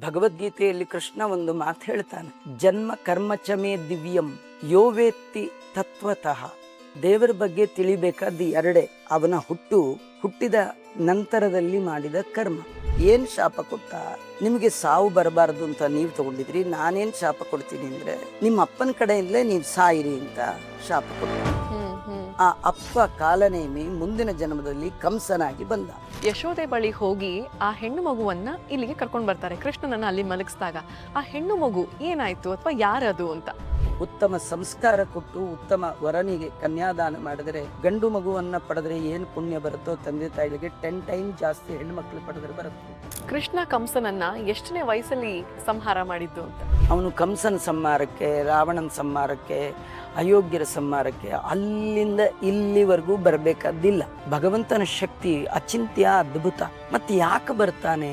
ಭಗವದ್ಗೀತೆಯಲ್ಲಿ ಕೃಷ್ಣ ಒಂದು ಮಾತು ಹೇಳ್ತಾನೆ, ಜನ್ಮ ಕರ್ಮ ಚಮೇ ದಿವ್ಯಂ ಯೋ ವೇತ್ತಿ ತತ್ವತಃ. ದೇವರ ಬಗ್ಗೆ ತಿಳಿಬೇಕಾದ ಎರಡೇ, ಅವನ ಹುಟ್ಟಿದ ನಂತರದಲ್ಲಿ ಮಾಡಿದ ಕರ್ಮ. ಏನ್ ಶಾಪ ಕೊಟ್ಟ? ನಿಮಗೆ ಸಾವು ಬರಬಾರದು ಅಂತ ನೀವು ತಗೊಂಡಿದ್ರಿ, ನಾನೇನ್ ಶಾಪ ಕೊಡ್ತೀನಿ ಅಂದ್ರೆ ನಿಮ್ಮ ಅಪ್ಪನ ಕಡೆಯಿಂದಲೇ ನೀವು ಸಾಯಿರಿ ಅಂತ ಶಾಪ ಕೊಟ್ಟ. ಆ ಅಪ್ಪ ಕಾಲನೇಮಿ ಮುಂದಿನ ಜನ್ಮದಲ್ಲಿ ಕಂಸನಾಗಿ ಬಂದ. ಯಶೋದೆ ಬಳಿ ಹೋಗಿ ಆ ಹೆಣ್ಣು ಮಗುವನ್ನ ಇಲ್ಲಿಗೆ ಕರ್ಕೊಂಡು ಬರ್ತಾರೆ. ಕೃಷ್ಣನನ್ನ ಅಲ್ಲಿ ಮಲಗಿಸಿದಾಗ ಆ ಹೆಣ್ಣು ಮಗು ಏನಾಯ್ತು ಅಥವಾ ಯಾರದು ಅಂತ. ಉತ್ತಮ ಸಂಸ್ಕಾರ ಕೊಟ್ಟು ಉತ್ತಮ ವರನಿಗೆ ಕನ್ಯಾದಾನ ಮಾಡಿದರೆ ಗಂಡು ಮಗುವನ್ನ ಪಡೆದ್ರೆ ಏನು ಪುಣ್ಯ ಬರುತ್ತೋ ತಂದೆ ತಾಯಿಗಳಿಗೆ 10 ಟೈಮ್ ಜಾಸ್ತಿ ಹೆಣ್ಣು ಮಕ್ಕಳು ಪಡೆದ್ರೆ ಬರುತ್ತೆ. ಕೃಷ್ಣ ಕಂಸನನ್ನ ಎಷ್ಟನೇ ವಯಸ್ಸಲ್ಲಿ ಸಂಹಾರ ಮಾಡಿದ್ದು ಅಂತ. ಅವನು ಕಂಸನ ಸಂಹಾರಕ್ಕೆ, ರಾವಣನ ಸಂಹಾರಕ್ಕೆ, ಅಯೋಗ್ಯರ ಸಂಹಾರಕ್ಕೆ ಅಲ್ಲಿಂದ ಇಲ್ಲಿವರೆಗೂ ಬರಬೇಕಾದಿಲ್ಲ. ಭಗವಂತನ ಶಕ್ತಿ ಅಚಿಂತ್ಯ, ಅದ್ಭುತ. ಮತ್ತೆ ಯಾಕೆ ಬರ್ತಾನೆ?